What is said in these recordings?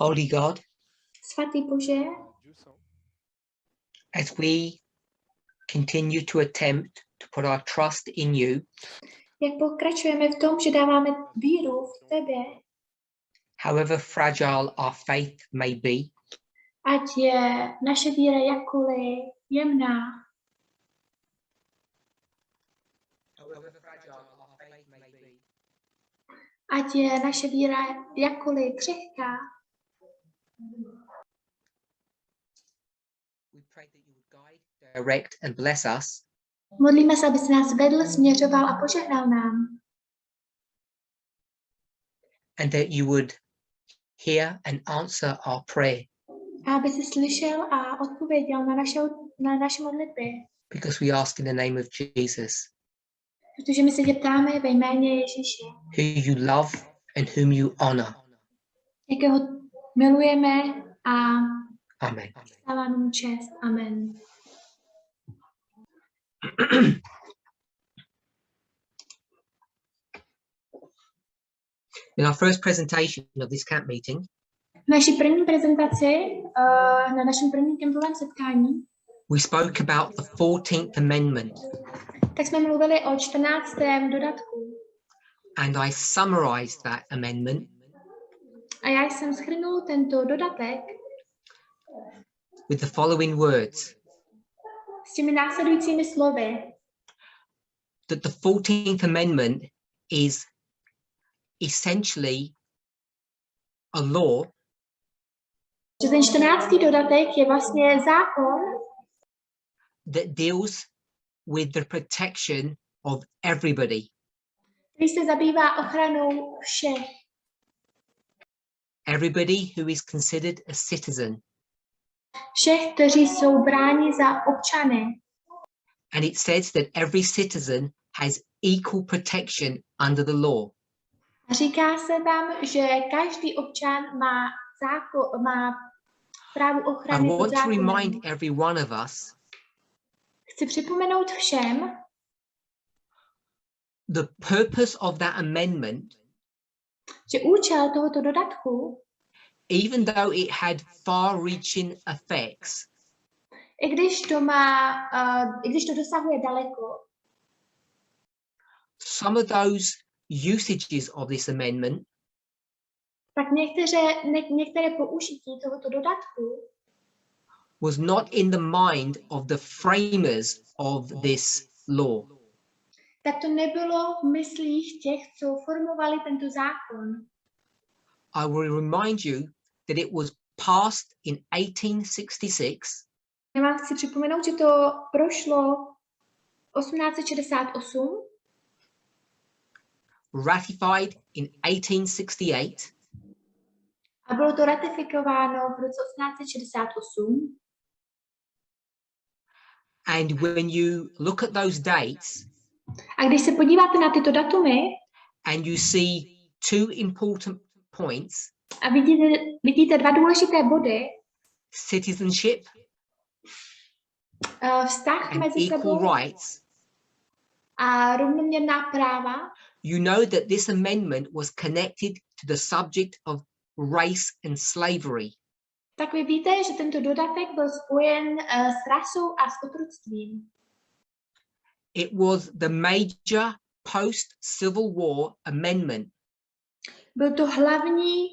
Holy God, Svatý Bože, as we continue to attempt to put our trust in you, jak pokračujeme v tom, že dáváme víru v tebe, however fragile our faith may be, ať je naše víra jakkoliv jemná, ať je naše víra jakkoliv křehká, we pray that you would guide, direct and bless us, modlíme se, aby se nás vedl, směřoval a požehnal nám. and that you would hear and answer our prayer, A aby si slyšel a odpověděl na naše modlitby. because we ask in the name of Jesus, Protože my se tě ptáme ve jméně Ježíše, who you love and whom you honor. jakého milujeme a Amen. dáváme mu čest. Amen. In our first presentation of this camp meeting, V naší první prezentaci, na našem prvním kempovém setkání, we spoke about the 14th Amendment, tak jsme mluvili o 14. dodatku. and I summarized that amendment A já jsem shrnul tento dodatek with the following words: s těmi následujícími slovy, that the 14th Amendment is essentially a law že ten 14. dodatek je vlastně zákon, that deals with the protection of everybody, který se zabývá ochranou všech. everybody who is considered a citizen. Všech, kteří jsou bráni za občany. And it says that every citizen has equal protection under the law. A říká se tam, že každý občan má právo I ochrany pod want to zákonem. remind every one of us Chci připomenout všem, the purpose of that amendment, že účel tohoto dodatku, even though it had far-reaching effects, i když to dosahuje daleko, some of those usages of this amendment tak některé použití tohoto dodatku was not in the mind of the framers of this law. tak to nebylo v myslích těch, co formovali tento zákon. I will remind you that it was passed in 1866, Já vám chci připomenout, že to prošlo 1868, ratified in 1868, a bylo to ratifikováno v roce 1868. and when you look at those dates A když se podíváte na tyto datumy and you see two important points, a vidíte dva důležité body, citizenship vztah and mezi sebou equal rights, a rovnoměrná práva, you know that this amendment was connected to the subject of race and slavery. tak vy víte, že tento dodatek byl spojen s rasou a s otroctvím. It was the major post-Civil War amendment Byl to hlavní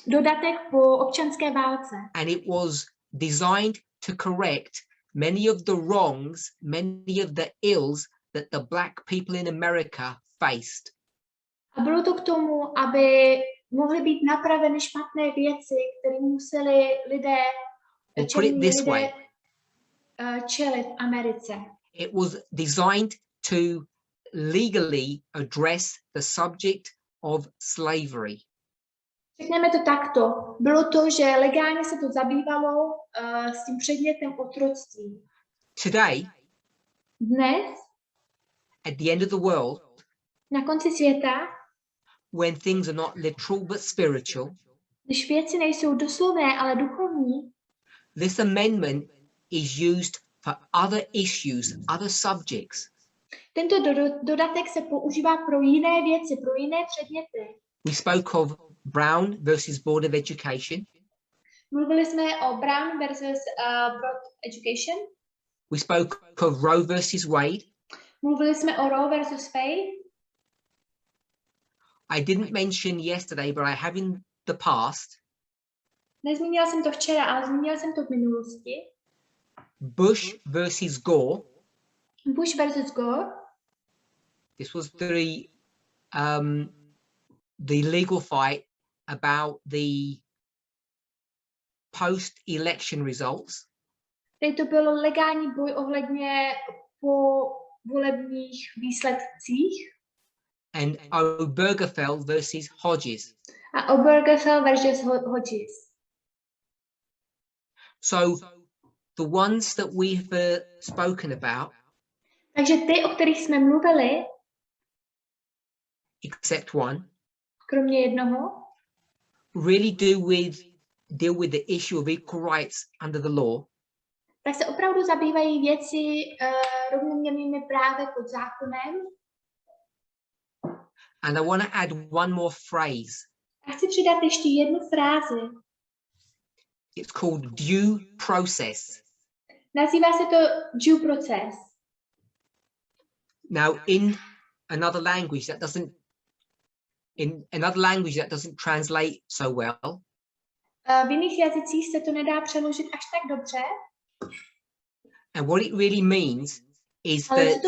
dodatek po občanské válce. and it was designed to correct many of the wrongs, many of the ills that the black people in America faced. A bylo to k tomu, aby mohly být napraveny špatné věci, které museli lidé čelit v Americe. It was designed to legally address the subject of slavery. Řekněme to takto. Bylo to, že legálně se to zabývalo s tím předmětem otroctví. Today, Dnes, at the end of the world, na konci světa, when things are not literal but spiritual, když věci nejsou doslovné, ale duchovní, this amendment is used for other issues, other subjects. tento dodatek se používá pro jiné věci, pro jiné předměty. We spoke of Brown versus Board of Education. Mluvili jsme o Brown versus Board Education. We spoke of Roe versus Wade. Mluvili jsme o Roe versus Wade. I didn't mention yesterday, but I have in the past. Nezmínila jsem to včera, ale zmínila jsem to v minulosti. Bush versus Gore. Bush versus Gore. This was the legal fight about the post-election results. Tady to byl legální boj ohledně po volebních výsledcích. And Obergefell versus Hodges. A Obergefell versus Hodges. So the ones that we've spoken about, takže ty, o kterých jsme mluvili, except one, kromě jednoho, really deal with the issue of equal rights under the law. Tak se opravdu zabývají věci rovnoměrnými právy pod zákonem. And I want to add one more phrase. A chci přidat ještě jednu frázi. It's called due process. Nazývá se to due process. Now, in another language that doesn't translate so well. V jiných jazycích se to nedá přeložit až tak dobře. And what it really means is that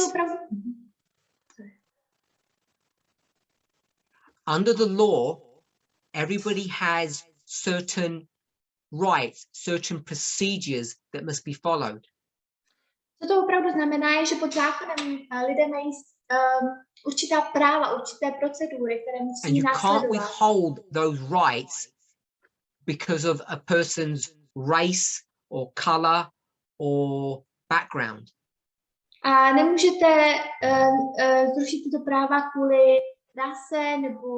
under the law, everybody has certain rights, certain procedures that must be followed. Co to opravdu znamená, je, že pod zákonem lidé mají určitá práva, určité procedury, které musí následovat. And you can't withhold those rights because of a person's race or color or background. A nemůžete zrušit tyto práva kvůli rase nebo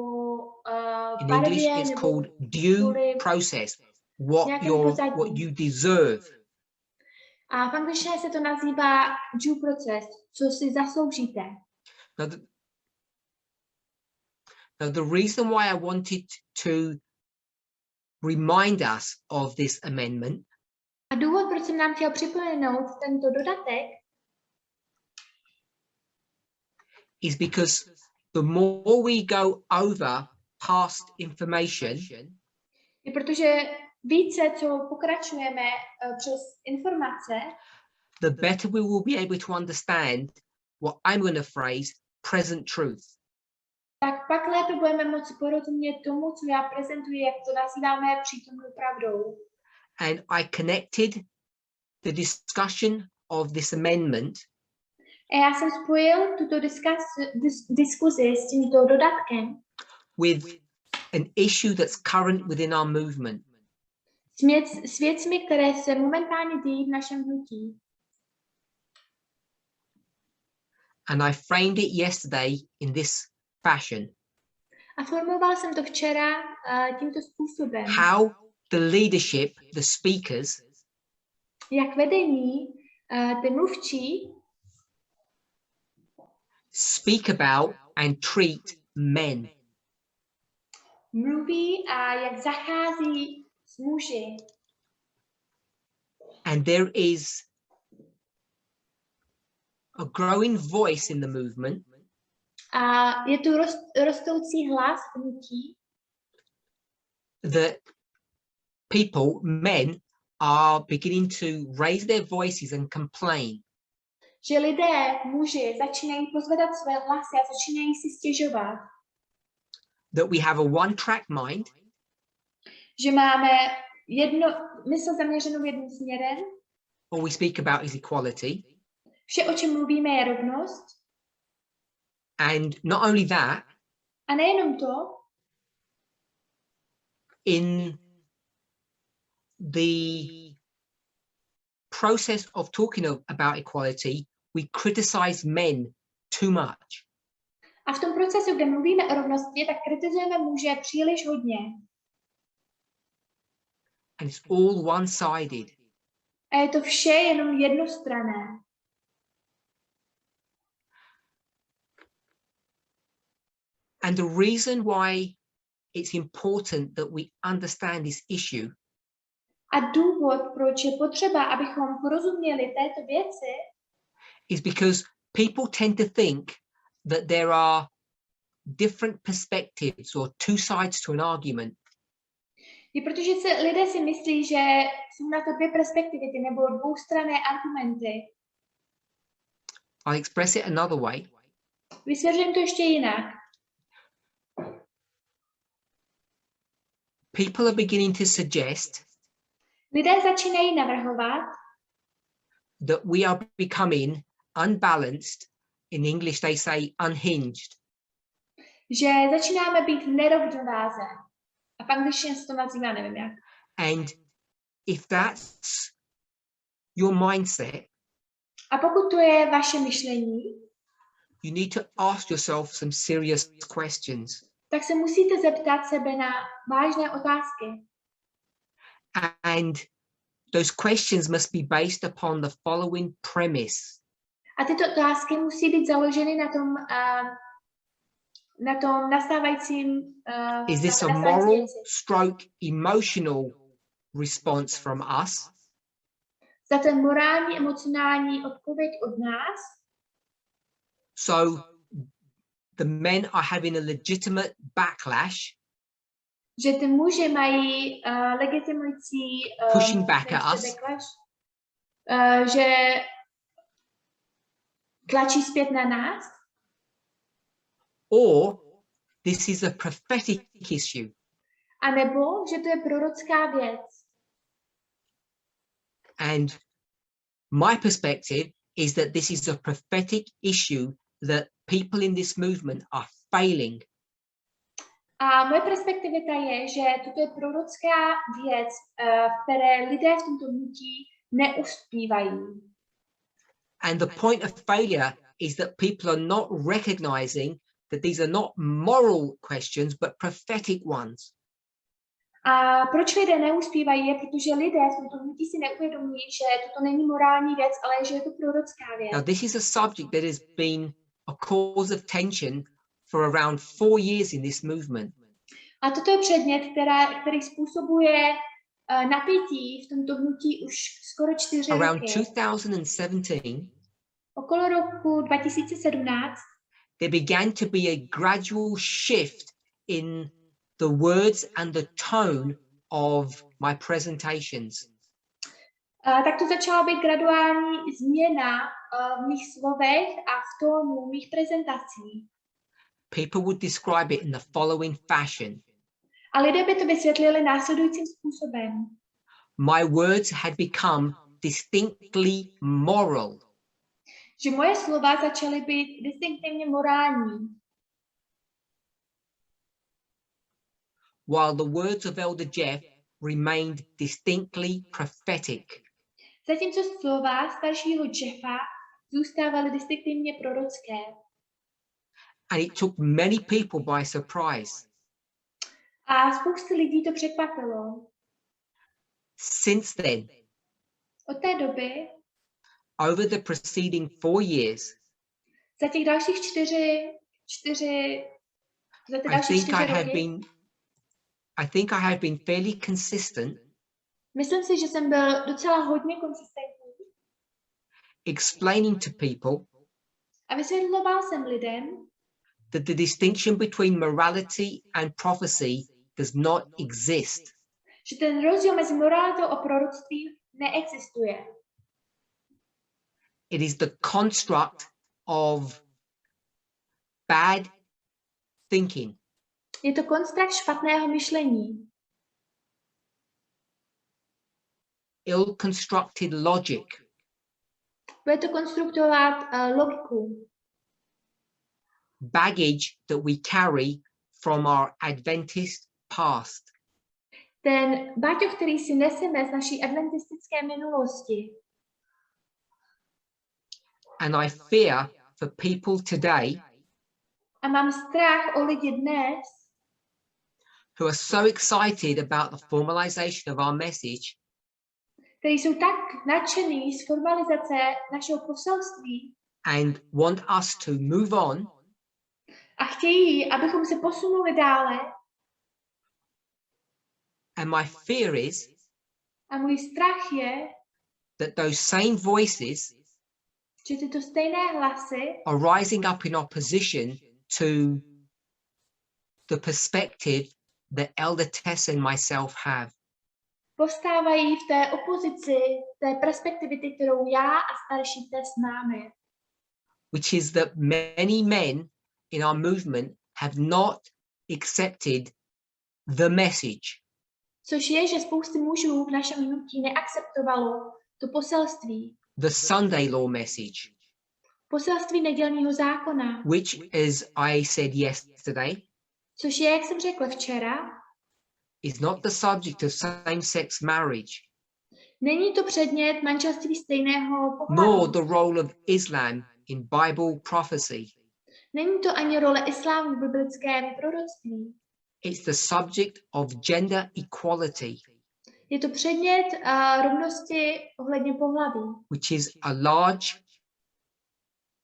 in English it's called due process, what you deserve. A v angličtině se to nazývá due process, co si zasloužíte. Now the reason why I wanted to remind us of this amendment a důvod, proč jsem nám chtěl připomenout tento dodatek, is because the more we go over past information, je protože více, co pokračujeme přes informace, the better we will be able to understand what I'm going to phrase present truth. Tak pak lépe budeme moci porozumět tomu, co já prezentuji, jak to nazýváme přítomnou pravdou. And I connected the discussion of this amendment a já jsem spojil tuto diskuzi s tímto dodatkem with an issue that's current within our movement. S věcmi, které se momentálně dějí v našem hnutí. And I framed it yesterday in this fashion. A formoval jsem to včera tímto způsobem. How the leadership, the speakers, jak vedení, ty mluvčí, speak about and treat men. Mluví a jak zachází s muži. And there is a growing voice in the movement. A je tu rostoucí hlas v hnutí. That people, men, are beginning to raise their voices and complain. Že lidé, muži, začínají pozvedat své hlasy a začínají si stěžovat. That we have a one-track mind. Že máme mysl zaměřenou jedním směrem. All we speak about is equality. Vše, o čem mluvíme, je rovnost. And not only that, a nejenom to, in the process of talking about equality, we criticize men too much. A v tom procesu, kde mluvíme o rovnosti, tak kritizujeme muže příliš hodně. And it's all one-sided. A je to vše jenom jednostranné. And the reason why it's important that we understand this issue A důvod, proč je potřeba, abychom porozuměli této věci, is because people tend to think that there are different perspectives or two sides to an argument. je protože lidé si myslí, že jsou na to dvě perspektivy nebo dvoustranné argumenty. I'll express it another way. Vysvětlím to ještě jinak. People are beginning to suggest Lidé začínají navrhovat, that we are becoming unbalanced. In English, they say unhinged. že začínáme být v nerovnováze. A v angličtině se to nazývá, nevím jak. And if that's your mindset, A pokud to je vaše myšlení, you need to ask yourself some serious questions. tak se musíte zeptat sebe na vážné otázky. And those questions must be based upon the following premise. A tyto otázky musí být založeny na tom nastávajícím Is this a moral stroke emotional response from us? Za ten morální, emocionální odpověď od nás. So the men are having a legitimate backlash, že ty muži mají legitimující pushing back at us, že tlačí zpět na nás, or this is a prophetic issue. a nebo že to je prorocká věc. And my perspective is that this is a prophetic issue that people in this movement are failing. A moje perspektivita je, že toto je prorocká věc, v které lidé v tomto hnutí neuspívají. And the point of failure is that people are not recognizing that these are not moral questions, but prophetic ones. A proč lidé neuspívají, je, protože lidé v tomto hnutí si neuvědomí, že toto není morální věc, ale že je to prorocká věc. Now, this is a subject that has been a cause of tension for around 4 years in this movement. A toto je předmět, který způsobuje napětí v tomto hnutí už skoro 4 roky. Around 2017, okolo roku 2017, there began to be a gradual shift in the words and the tone of my presentations. Tak to začala být graduální změna v mých slovech a v tónu mých prezentací. People would describe it in the following fashion. A lidé by to vysvětlili následujícím způsobem. My words had become distinctly moral. Že moje slova začaly být distinktivně morální. While the words of Elder Jeff remained distinctly prophetic. Zatímco slova staršího Jeffa zůstávaly distinktivně prorocké. And it took many people by surprise. A spoustu lidí to překvapilo. Since then, od té doby, over the preceding 4 years, za těch dalších 4 roky, I think I have been fairly consistent. Myslím si, že jsem byl docela hodně konsistentní. Explaining to people. A vysvětloval jsem lidem, that the distinction between morality and prophecy does not exist. Že ten rozdíl mezi moralitou a proroctvím neexistuje. It is the construct of bad thinking. Je to konstrukt špatného myšlení. Ill-constructed logic. Bude to konstruktovat logiku. Baggage that we carry from our Adventist past. Ten baťoch, který si neseme z naší adventistické minulosti. And I fear for people today. A mám strach o lidi dnes, who are so excited about the formalization of our message. Kteří jsou tak nadšení z formalizace našeho poselství. And want us to move on. A chtějí, abychom se posunuli dále. And my fear is A můj strach je, that those same voices že tyto stejné hlasy are rising up in opposition to the perspective that Elder Tess and myself have. postávají v té opozici té perspektivity, kterou já a starší Tess máme. Which is that many men in our movement have not accepted the message. Což je, že spousty mužů v našem hnutí neakceptovalo to poselství. The Sunday law message, Poselství nedělního zákona. which, as I said yesterday, Což je, jak jsem řekla včera, is not the subject of same-sex marriage, není to předmět manželství stejného nor pohlaví. the role of Islam in Bible prophecy. Není to ani role islámu v biblickém proroctví. It's the subject of gender equality, Je to předmět rovnosti ohledně pohlaví, which is a large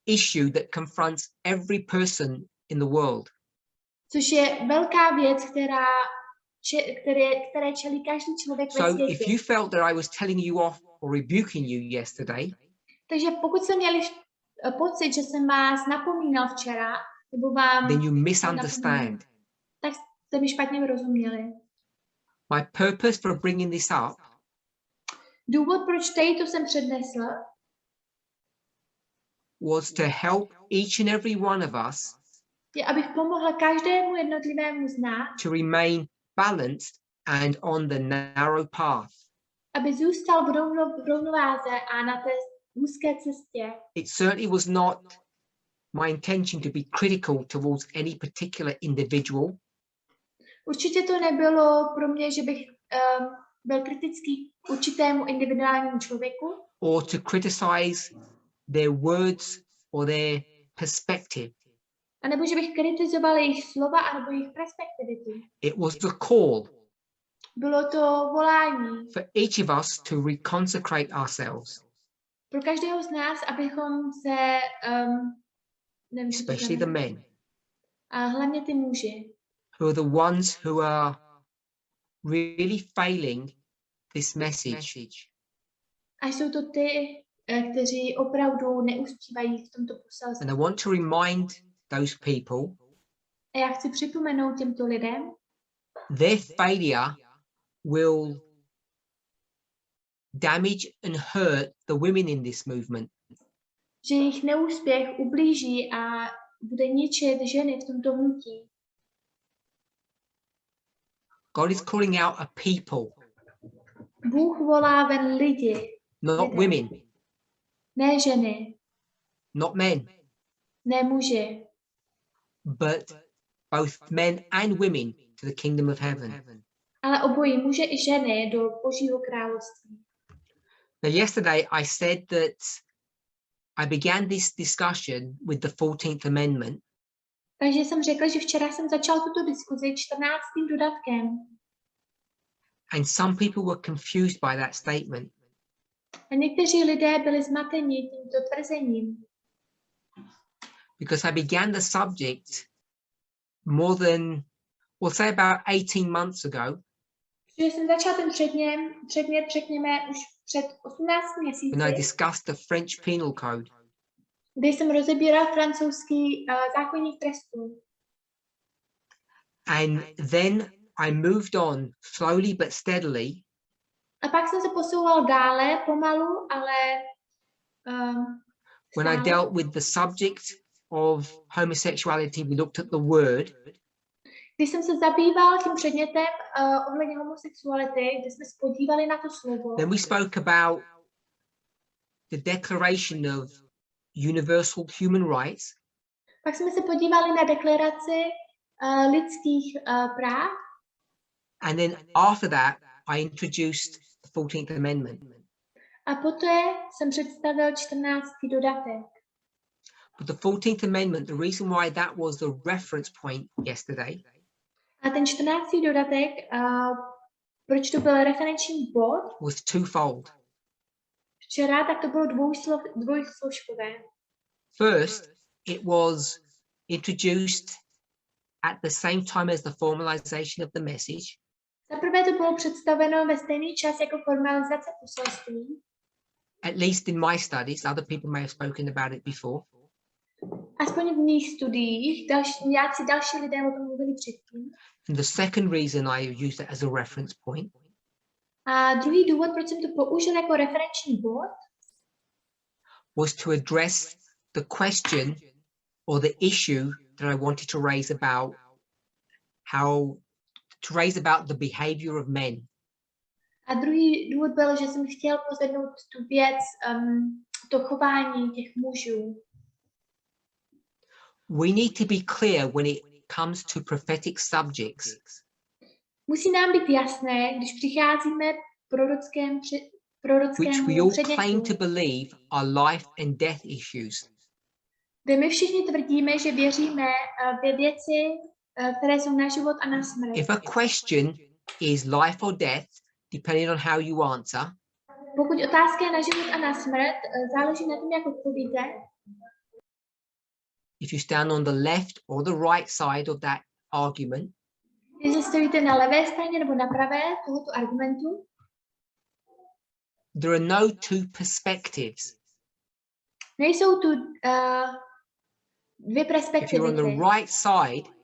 issue that confronts every person in the world. což je velká věc, které čelí každý člověk ve So if světě. you felt that I was telling you off or rebuking you yesterday, Takže pokud jste měli pocit, že jsem vás napomínal včera, nebo vám then you napomínal, misunderstand. tak jste mi špatně rozuměli. My purpose for bringing this up Důvod, proč tady to jsem přednesl, was to help each and every one of us je, abych pomohla každému jednotlivému z nás, to remain balanced and on the narrow path. aby zůstal v rovnováze a na té úzké cestě. It certainly was not my intention to be critical towards any particular individual, Určitě to nebylo pro mě, že bych byl kritický k určitému individuálnímu člověku, or to criticize their words or their perspective. anebo že bych kritizoval jejich slova anebo jejich perspektivitu. It was the call Bylo to volání for each of us to reconsecrate ourselves, pro každého z nás, abychom se, nevím, co to especially the znamená. men, A hlavně ty muži, who are the ones who are really failing this message. a jsou to ty, kteří opravdu neuspívají v tomto poselství. And I want to remind those people A já chci připomenout těmto lidem, their failure will damage and hurt the women in this movement. že jejich neúspěch ublíží a bude ničit ženy v tomto hnutí. God is calling out a people, Bůh volá ven lidi, not lidé. women, Ne ženy, not men, ne muži, but both men and women to the kingdom of heaven. ale obojí, muže i ženy, do Božího království. Now, yesterday I said that I began this discussion with the 14th Amendment, Takže jsem řekla, že včera jsem začal tuto diskuzi 14. dodatkem. and some people were confused by that statement. A někteří lidé byli zmateni tímto tvrzením, Because I began the subject more than, we'll say about 18 months ago, že jsem začal ten předmět, řekněme, už před 18 měsíci, when I discussed the French Penal Code. kdy jsem rozebíral francouzský zákoník trestů. And then I moved on slowly but steadily A pak jsem se posouval dále, pomalu, ale when I stále. dealt with the subject of homosexuality. We looked at the word, Když jsem se zabýval tím předmětem ohledně homosexuality, kde jsme se podívali na to slovo, then we spoke about the Declaration of Universal Human Rights, pak jsme se podívali na deklaraci lidských práv and then after that I introduced the 14th Amendment. a poté jsem představil 14. dodatek. But the 14th Amendment, the reason why that was the reference point yesterday, A ten 14. dodatek, proč to byl referenční bod was twofold. včera, tak to bylo dvojsložkové. First, it was introduced at the same time as the formalization of the message. Zaprvé to bylo představeno ve stejný čas jako formalizace poselství. At least in my studies, other people may have spoken about it before. Aspoň v mých studiích, nějací další lidé o tom mluvili předtím. And the second reason I use that as a reference point A druhý důvod, proč jsem to použil jako referenční bod, was to address the question or the issue that I wanted to raise about the behavior of men. A druhý důvod byl, že jsem chtěl pozvednout tu věc, to chování těch mužů. We need to be clear when it comes to prophetic subjects. Musí nám být jasné, když přicházíme k Which we all předmětu, claim to believe are life and death issues. kde my všichni tvrdíme, že věříme ve věci, které jsou na život a na smrt. If a question is life or death, depending on how you answer, Pokud otázka je na život a na smrt, záleží na tom, jak odpovíte. if you stand on the left or the right side of that argument, Jestli stojíte na levé straně nebo na pravé tohoto argumentu, there are no two perspectives. nejsou tu dvě If you're on perspektivy. the right side,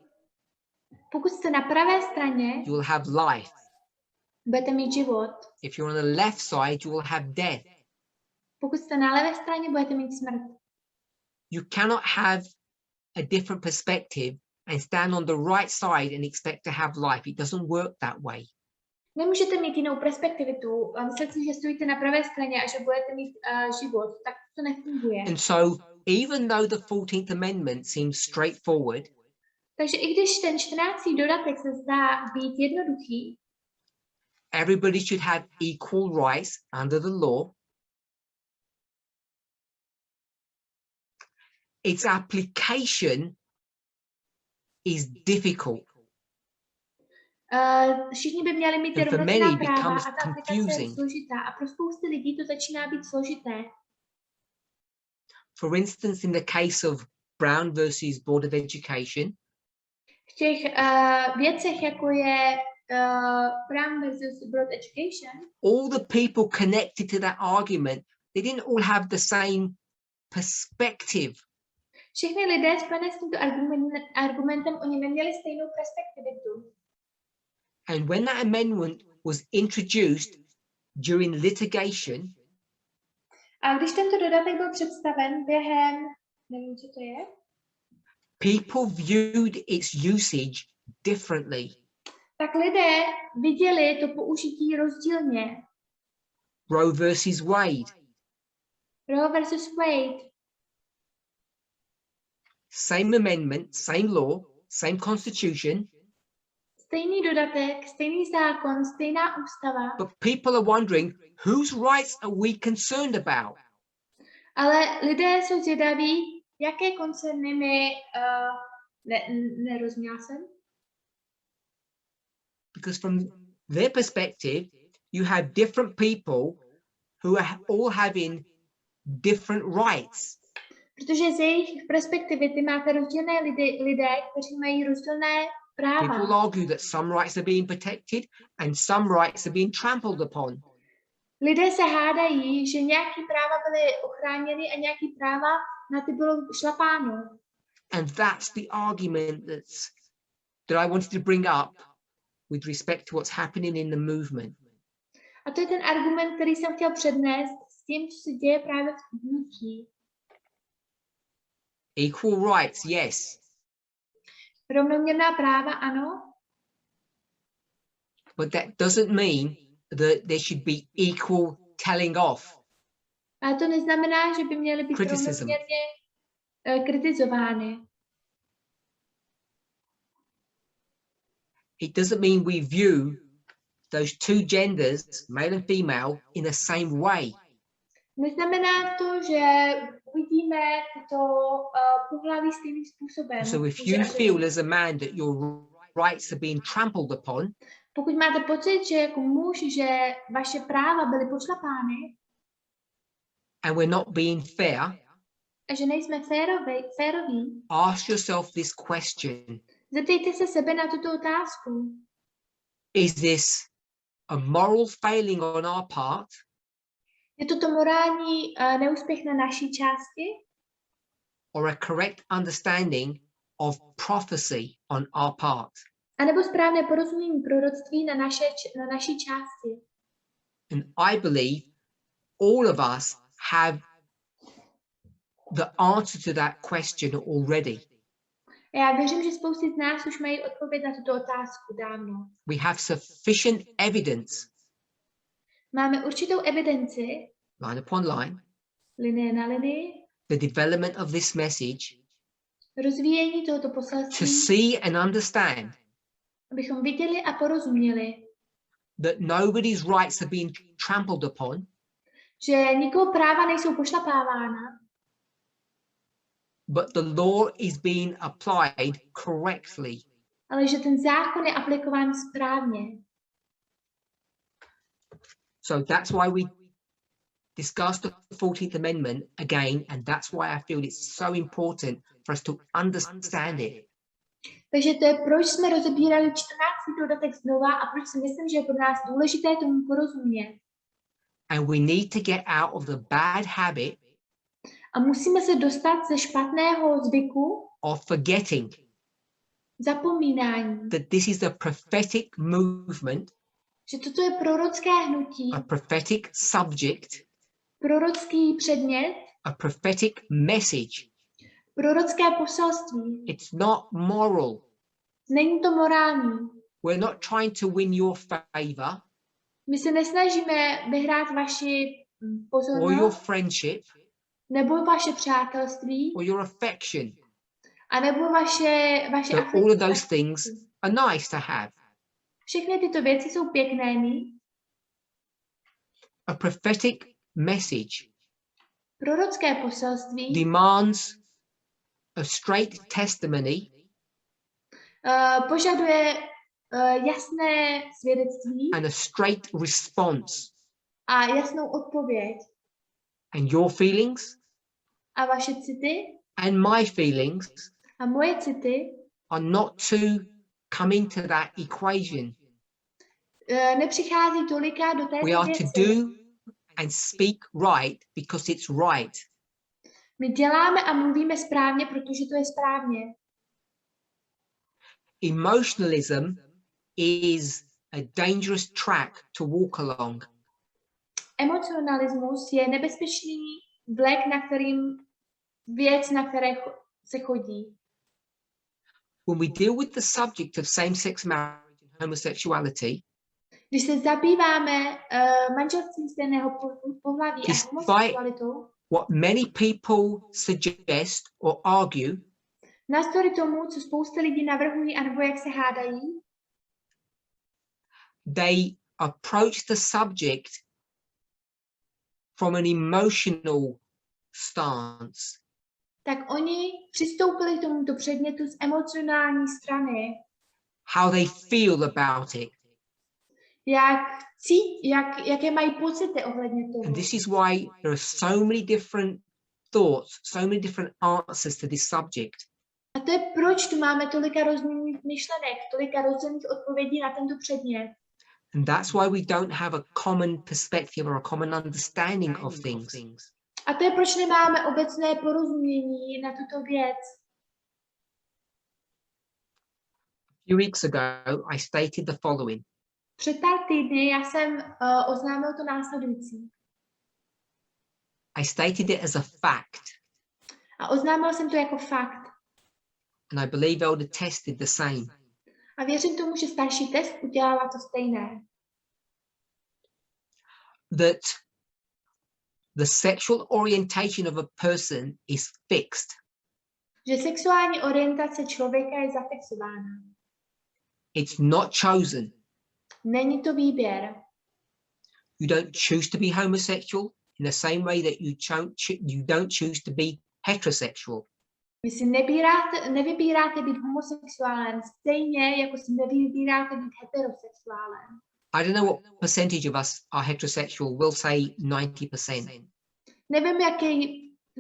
Pokud jste na pravé straně, you will have life. budete mít život. If you're on the left side, you will have death. Pokud jste na levé straně, budete mít smrt. You cannot have a different perspective and stand on the right side and expect to have life. It doesn't work that way. Nemůžete mít jinou perspektivitu a myslet si, že stojíte na pravé straně a že budete mít život. Tak to nefunguje. And so, even though the 14th Amendment seems straightforward, Takže i když ten 14. dodatek se zdá být jednoduchý, everybody should have equal rights under the law, its application is difficult. Všichni by měli mít And for rovnocenná many práva becomes a ta aplikace je confusing. složitá. A pro spousty lidí to začíná být složité. For instance, in the case of Brown versus Board of Education, V těch věcech, jako je Brown versus Broad Education, all the people connected to that argument, they didn't all have the same perspective. všechny lidé spojené s tímto argumentem, oni neměli stejnou perspektivitu. And when that amendment was introduced during litigation, A když tento dodatek byl představen během, nevím, co to je, people viewed its usage differently. tak lidé viděli to použití rozdílně. Roe versus Wade, Roe versus Wade. same amendment, same law, same constitution, Stejný dodatek, stejný zákon, stejná ústava, but people are wondering, whose rights are we concerned about? ale lidé jsou zvědaví, jaké koncerny my nerozuměla jsem. Because from their perspective, you have different people who are all having different rights. Protože z jejich perspektivy ty máte rozdílné lidé, kteří mají rozdílné práva. People argue that some rights are being protected and some rights are being trampled upon. Lidé se hádají, že nějaký práva byly ochráněny a nějaký práva na ty bylo šlapáno. And that's the argument that I wanted to bring up with respect to what's happening in the movement. A to je ten argument, který jsem chtěl přednést s tím, co se děje právě v hnutí. Equal rights, yes, Rovnoměrná práva, ano, but that doesn't mean that there should be equal telling off. ale to neznamená, že by měly být Criticism. rovnoměrně kritizovány. It doesn't mean we view those two genders, male and female, in the same way. Neznamená to, že uvidíme tyto pohlaví stejným způsobem. So if you feel as a man that your rights are being trampled upon, Pokud máte pocit, že jako muž, že vaše práva byly pošlapány and we're not being fair, a že nejsme féroví, ask yourself this question. zeptejte se sebe na tuto otázku. Is this a moral failing on our part? Je to morální neúspěch na naší části? Or a correct understanding of prophecy on our part? A nebo správné porozumění proroctví na naší části? And I believe all of us have the answer to that question already. Já věřím, že spousty z nás už mají odpověď na tuto otázku dávno. We have sufficient evidence, Máme určitou evidenci, line upon line, linie na linii, the development of this message, rozvíjení tohoto to poselství, see and understand abychom viděli a porozuměli, that nobody's rights are being trampled upon, že nikoho práva nejsou pošlapávána, but the law is being applied correctly. ale že ten zákon je aplikován správně. So that's why we discussed the 14th Amendment again, and that's why I feel it's so important for us to understand it. Takže to je, proč jsme rozebírali 14. dodatek znova a proč si myslím, že je pro nás důležité tomu porozumět. And we need to get out of the bad habit A musíme se dostat ze špatného zvyku of forgetting zapomínání, that this is the prophetic movement, že toto je prorocké hnutí, a prophetic subject, prorocký předmět, a prophetic message. prorocké poselství. It's not moral. Není to morální. We're not trying to win your favor My se nesnažíme vyhrát vaši or your pozornost friendship nebo vaše přátelství or your affection. a nebo vaše So all of those things are nice to have. Všechny tyto věci jsou pěkné mít. A prophetic message Prorocké poselství demands a straight testimony požaduje jasné svědectví and a straight response. a jasnou odpověď. And your feelings A vaše city and my feelings a moje city are not to come into that equation. Nepřichází tolika do této We are to věci. do and speak right because it's right. My děláme a mluvíme správně, protože to je správně. Emotionalism is a dangerous track to walk along. Emocionalismus je nebezpečný vlek, na které se chodí. When we deal with the subject of same-sex marriage and homosexuality, Když se zabýváme manželstvím stejného pohlaví a homosexualitou, what many people suggest or argue, navzdory tomu, co spousta lidí navrhují anebo jak se hádají, they approach the subject from an emotional stance. tak oni přistoupili k tomuto předmětu z emocionální strany. How they feel about it. Jaké mají pocity ohledně toho. And this is why there are so many different thoughts, so many different answers to this subject. A to je proč tu máme tolika různých myšlenek, tolika různých odpovědí na tento předmět. And that's why we don't have a common perspective or a common understanding of things. A to je proč nemáme obecné porozumění na tuto věc. A few weeks ago, I stated the following. Před pár týdny já jsem oznámil to následující. I stated it as a fact. A oznámil jsem to jako fakt. And I believe Elder Tess did the same. A věřím tomu, že starší test udělala to stejné. That the sexual orientation of a person is fixed. Že sexuální orientace člověka je zafixována. It's not chosen. Není to výběr. You don't choose to be homosexual in the same way that you don't choose to be heterosexual. Vy si nevybíráte být homosexuálem stejně, jako si nevybíráte být heterosexuálem. I don't know what percentage of us are heterosexual. We'll say 90%. Nevím,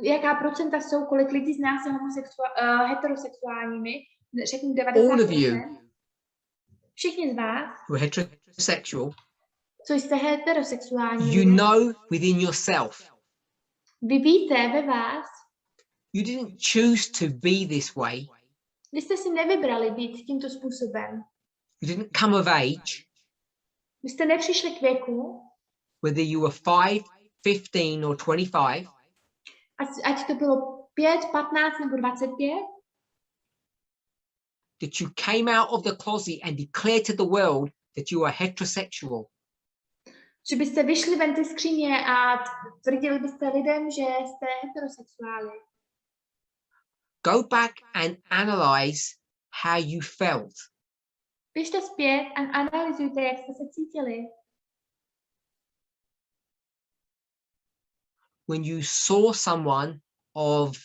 jaká procenta jsou, kolik lidí z nás je heterosexuálními. Řeknu 90%. All of you. Všichni z vás, who are heterosexual, co jste heterosexuální you lidé, know within yourself, vy víte ve vás, you didn't choose to be this way. vy jste si nevybrali být tímto způsobem. You didn't come of age, Vy jste nepřišli k věku, whether you were 5, 15, or 25. ať to bylo 5, 15 nebo 25, That you came out of the closet and declared to the world that you are heterosexual. že byste vyšli ven ty skříně a tvrdili byste lidem, že jste heterosexuáli. Go back and analyze how you felt. Běžte zpět a analyzujte, jak jste se cítili. When you saw someone of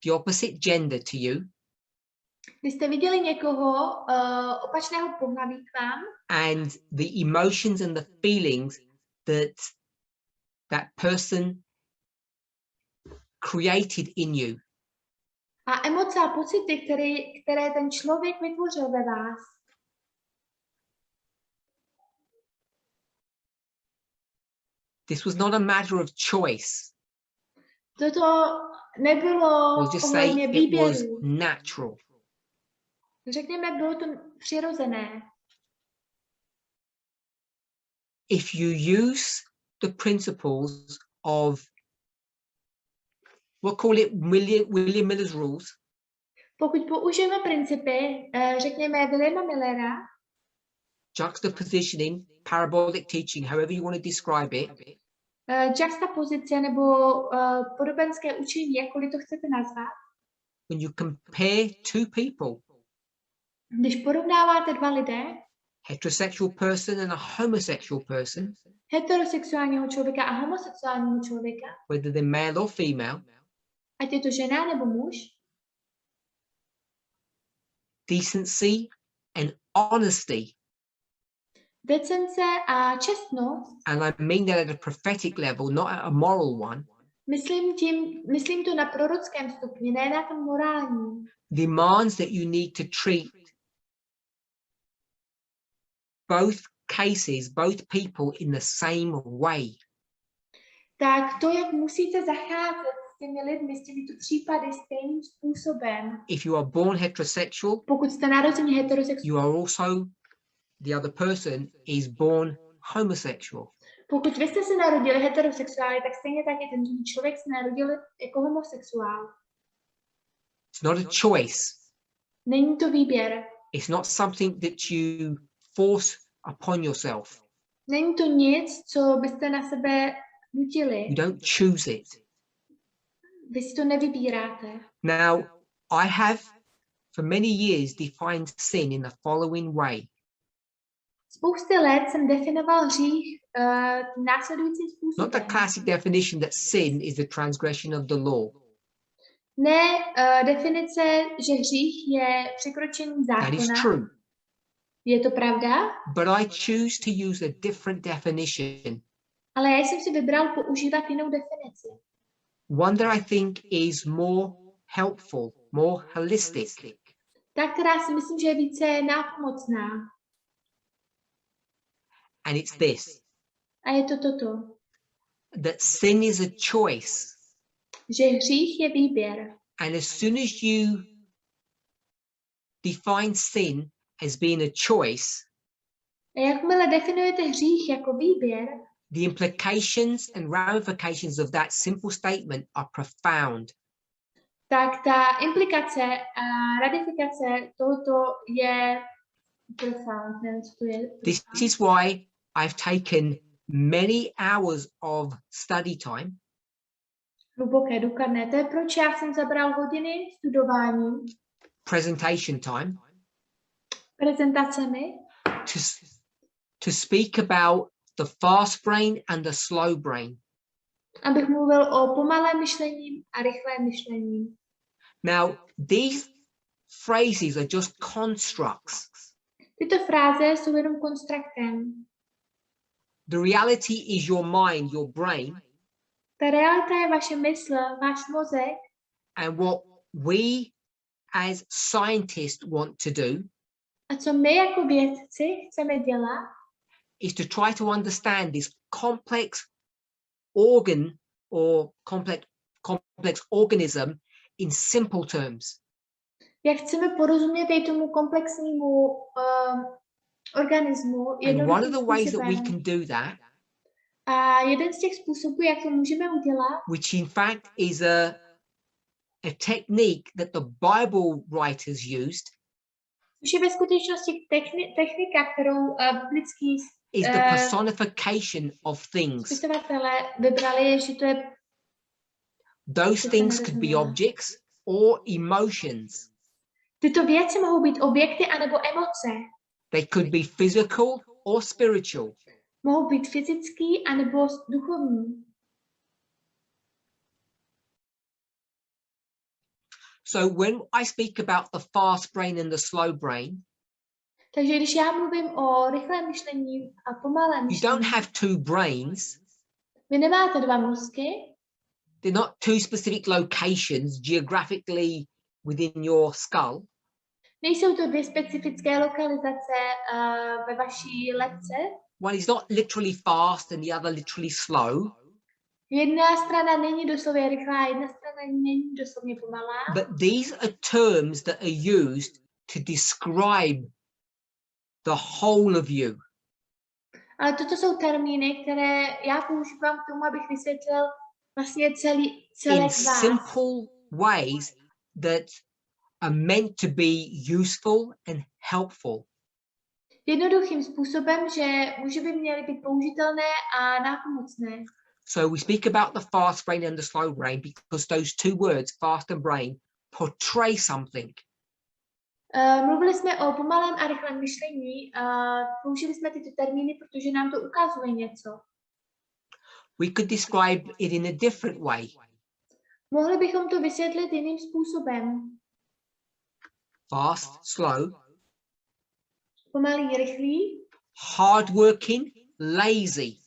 the opposite gender to you, Když jste viděli někoho opačného pohlaví k vám and the emotions and the feelings that that person created in you, a emoce a pocity, které ten člověk vytvořil ve vás, this was not a matter of choice. toto nebylo We'll just say ohledně it was výběru. natural. Řekněme, bylo to přirozené. If you use the principles of, we'll call it William Miller's rules, Pokud použijeme principy, řekněme, Williama Millera, juxtapositioning, parabolic teaching, however you want to describe it, juxtapozice nebo podobenské učení, jakkoliv to chcete nazvat, when you compare two people, když porovnáváte dva lidé, heterosexual person and a homosexual person, heterosexuálního člověka a homosexuálního člověka, whether they're male or female, ať je to žena nebo muž, decency and honesty, decence a čestnost, and I mean that at a prophetic level, not at a moral one, myslím to na prorockém stupni, ne na tom morálním, demands that you need to treat both cases, both people in the same way. tak to, jak musíte zacházet s těmi lidmi, s těmito případy stejným způsobem. If you are born heterosexual, Pokud jste narozeni heterosexuální, you are also, the other person is born homosexual. pokud vy jste se narodili heterosexuálně, tak stejně tak i ten druhý člověk se narodil jako homosexuál. It's not a choice. Není to výběr. It's not something that you force upon yourself. Není to nic, co byste na sebe nutili. You don't choose it. Vy si to nevybíráte. Now, I have for many years defined sin in the following way. Spousty let jsem definoval hřích následujícím Not the způsobem. classic definition that sin is the transgression of the law. Ne definice, že hřích je překročení That is zákona. true. Je to pravda, But I choose to use a different definition, ale já jsem si vybral používat jinou definici. one that I think is more helpful, more holistic. Ta, která si myslím, že je více nápomocná. And it's this, A je to toto, that sin is a choice. že hřích je výběr. And as soon as you define sin as being a choice, A jakmile definujete hřích jako výběr, the implications and ramifications of that simple statement are profound. tak ta implikace a radifikace tohoto je profound. Nevím, co to je. This is why I've taken many hours of study time Hluboké, důkladné. To je proč já jsem zabral hodiny studování, presentation time prezentacemi, to speak about the fast brain and the slow brain. abych mluvil o pomalém myšlení a rychlém myšlení. Now, these phrases are just constructs. Tyto fráze jsou jenom konstruktem. The reality is your mind, your brain, Ta realita je vaše mysl, váš mozek and what we as scientists want to do A co my jako vědci chceme dělat, is to try to understand this complex organ or complex organism in simple terms. jak chceme porozumět tomu komplexnímu organismu. And one of the ways that we can do that, a jeden z těch způsobů, jak to můžeme udělat, which in fact is a technique that the Bible writers used, což je ve skutečnosti technika, kterou biblický is the personification of things. spisovatelé vybrali, že to je Those things could be objects or emotions. Tyto věci mohou být objekty anebo emoce. They could be physical or spiritual. Mohou být fyzický anebo duchovní. So when I speak about the fast brain and the slow brain, takže když já mluvím o rychlém myšlení a pomalém myšlení, you don't have two brains. Vy nemáte dva mozky. They're not two specific locations geographically within your skull. Nejsou to dvě specifické lokalizace ve vaší lebce. One is not literally fast and the other literally slow. Jedna strana není doslovně rychlá, jedna strana není doslovně pomalá. But these are terms that are used to describe the whole of you. Ale toto jsou termíny, které já používám k tomu, abych vysvětlil vlastně celé in vás. simple ways that are meant to be useful and helpful. Jednoduchým způsobem, že by měly být použitelné a nápomocné. So we speak about the fast brain and the slow brain because those two words, fast and brain, portray something. Mluvili jsme o pomalém a rychlém myšlení. Použili jsme tyto termíny, protože nám to ukazuje něco. We could describe it in a different way. Mohli bychom to vysvětlit jiným způsobem. Fast, slow. Pomalý, rychlý. Hardworking, lazy.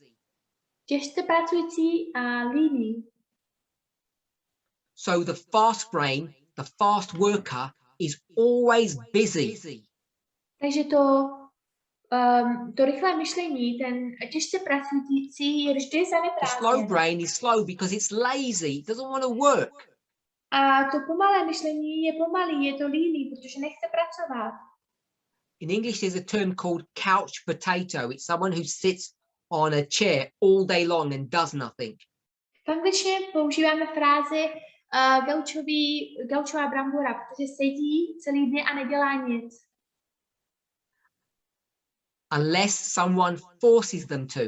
Těžce pracující a líný. So the fast brain, the fast worker, is always busy. Takže to rychlé myšlení, ten těžce pracující je vždy The zaneprázdněn. slow brain is slow because it's lazy. It doesn't want to work. A to pomalé myšlení je pomalý, je to líný, protože nechce pracovat. In English, there's a term called couch potato. It's someone who sits on a chair all day long and does nothing. V angličtině používáme frázi gaučová brambora, protože sedí celý den a nedělá nic. Unless someone forces them to.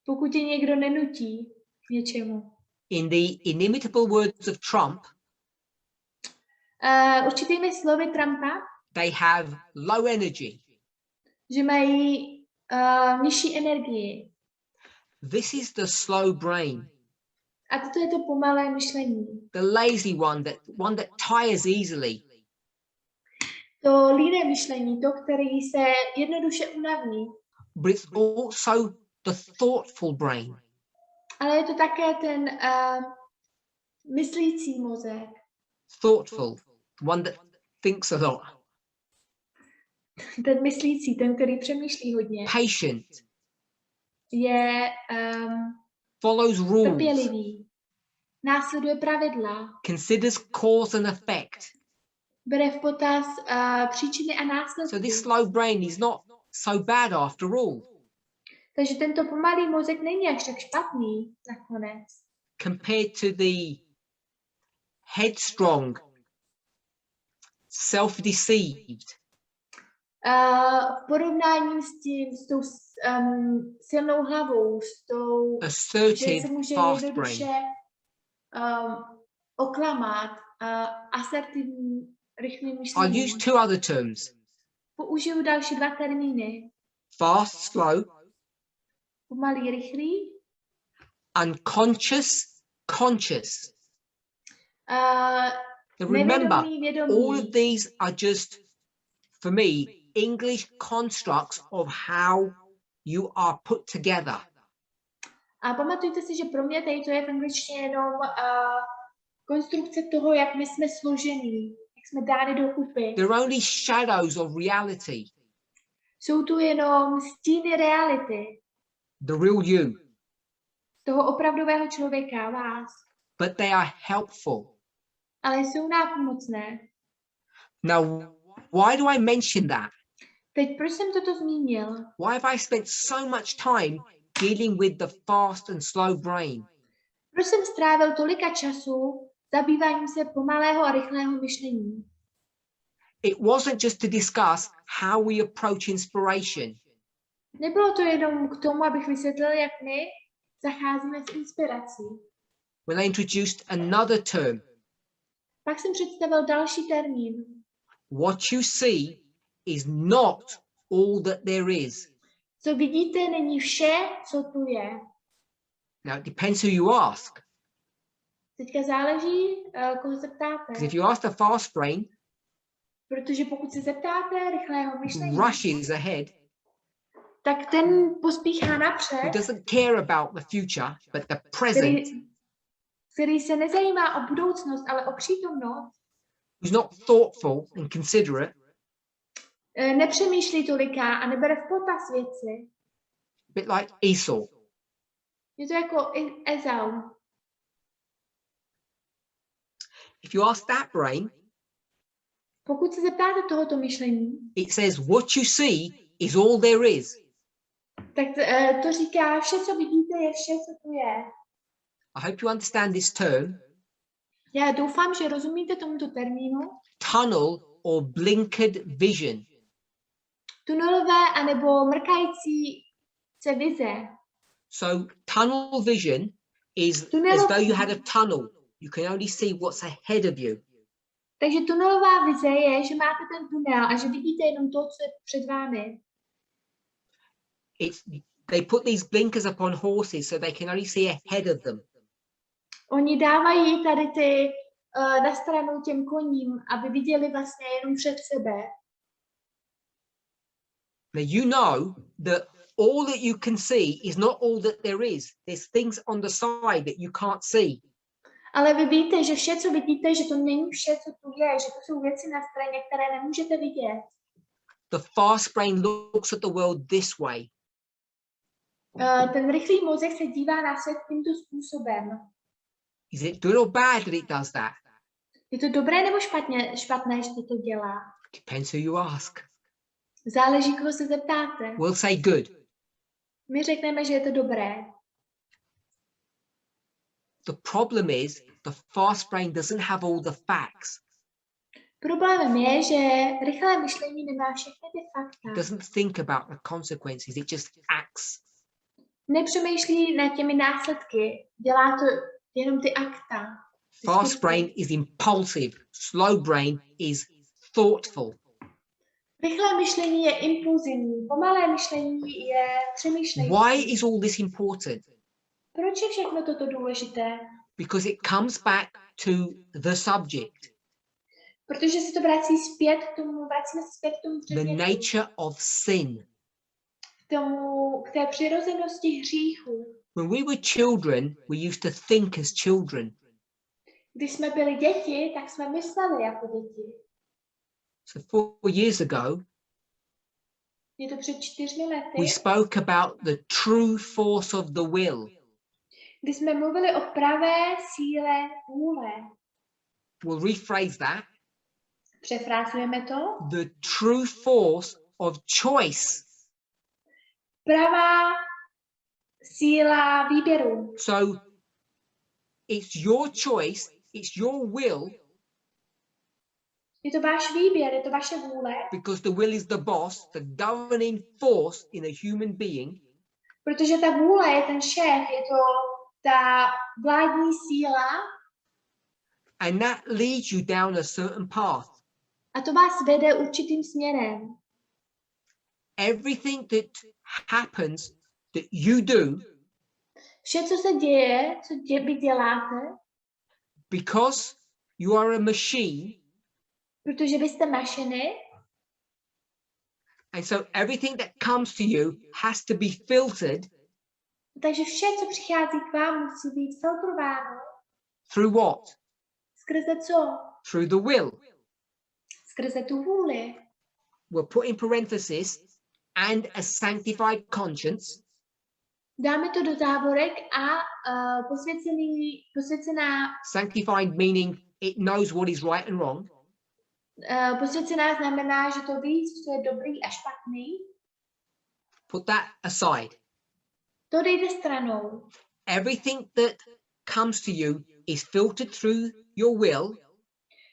Pokud je někdo nenutí k něčemu. In the inimitable words of Trump, určitými slovy Trumpa, they have low energy. že mají nižší energii. This is the slow brain. A toto je to pomalé myšlení. The lazy one that tires easily. To líné myšlení, to, který se jednoduše unaví. But it's also the thoughtful brain. Ale je to také ten myslící mozek. Thoughtful, one that thinks a lot. Ten myslící, ten, který přemýšlí hodně. Patient. Je follows rules. trpělivý. Následuje pravidla. Considers cause and effect. Bere v potaz příčiny a následky. So this slow brain is not so bad after all. Takže tento pomalý mozek není až tak špatný nakonec. Compared to the headstrong, self-deceived. V porovnání s tou silnou hlavou, s tou, že se může jednoduše oklamat, asertivní, rychlým myšlením. I'll use two other terms. Použiju další dva termíny. Fast, slow. Pomalý, rychlý. Unconscious, conscious. Remember, all of these are just, for me, English constructs of how you are put together. A pamatujte si, že pro mě tady to je v angličtině jenom konstrukce toho, jak my jsme složení, jak jsme dáni do kupy. They're only shadows of reality, Jsou tu jenom stíny reality, the real you. toho opravdového člověka, vás. But they are helpful. Ale jsou nápomocné. Now, why do I mention that? Teď proč jsem toto zmínil? Why have I spent so much time dealing with the fast and slow brain? Proč jsem strávil tolika času zabýváním se pomalého a rychlého myšlení? It wasn't just to discuss how we approach inspiration. Nebylo to jenom k tomu, abych vysvětlil, jak my zacházíme s inspirací. When I introduced another term, Pak jsem představil další termín. what you see is not all that there is. Co vidíte, není vše, co tu je. Now, it depends who you ask. Teďka záleží, koho se ptáte. Because if you ask the fast brain, Protože pokud se zeptáte rychlého myšlení, rushes ahead, tak ten pospíchá who napřed, doesn't care about the future, but the present, který se nezajímá o budoucnost, ale o přítomnost, who's not thoughtful and considerate, nepřemýšlí toliká a nebere v potaz věci. a bit like Esau. Je to jako Ezau. If you ask that brain, Pokud se zeptáte tohoto myšlení, it says what you see is all there is. tak to říká, vše, co vidíte, je vše, co tu je. I hope you understand this term, Já doufám, že rozumíte tomuto termínu. tunnel or blinkered vision. Tunelové anebo mrkající se vize. So tunnel vision is as though you had a tunnel. You can only see what's ahead of you. Takže tunelová vize je, že máte ten tunel a že vidíte jenom to, co je před vámi. They put these blinkers upon horses so they can only see ahead of them. Oni dávají tady ty na stranu těm koním, aby viděli vlastně jenom před sebe. Now you know that all that you can see is not all that there is. There's things on the side that you can't see. Ale vy víte, že vše, co vidíte, že to není vše, co tu je, že to jsou věci na straně, které nemůžete vidět. The fast brain looks at the world this way. Ten rychlý mozek se dívá na svět tímto způsobem. Is it good or bad that it does that? Je to dobré nebo špatné, že to dělá? Depends who you ask. Záleží, koho se zeptáte. We'll say good. My řekneme, že je to dobré. The problem is the fast brain doesn't have all the facts. Problémem je, že rychlé myšlení nemá všechny ty It fakta. doesn't think about the consequences. It just acts. Nepřemýšlí nad těmi následky. Dělá to jenom ty akta. Fast brain is impulsive. Slow brain is thoughtful. Rychlé myšlení je impulzivní, pomalé myšlení je přemýšlející. Why is all this important? Proč je všechno toto důležité? Because it comes back to the subject, Protože se to vracíme zpět k tomu the předmětu, nature of sin. k té přirozenosti hříchu. When we were children, we used to think as children. Když jsme byli děti, tak jsme mysleli jako děti. So 4 years ago, Je to před 4 lety, we spoke about the true force of the will. kdy jsme mluvili o pravé síle vůle. We'll rephrase that. Přefrázujeme to. The true force of choice. Pravá síla výběru. So it's your choice, it's your will, Je to váš výběr, je to vaše vůle, because the will is the boss, the governing force in a human being. protože ta vůle je ten šéf, je to ta vládní síla And that leads you down a certain path. a to vás vede určitým směrem. Everything that happens that you do, Vše, co se děje, vy děláte, because you are a machine, protože vy jste mašiny, and so everything that comes to you has to be filtered takže vše, co přichází k vám, musí být filtrováno. through what? Skrze co? Through the will. skrze tu vůli. We'll put in parenthesis, and a sanctified conscience. Dáme to do závorek a posvěcená, Sanctified meaning it knows what is right and wrong. posvěcená znamená, že to ví, co je dobrý a špatný. Put that aside. To dejte stranou. Everything that comes to you is filtered through your will.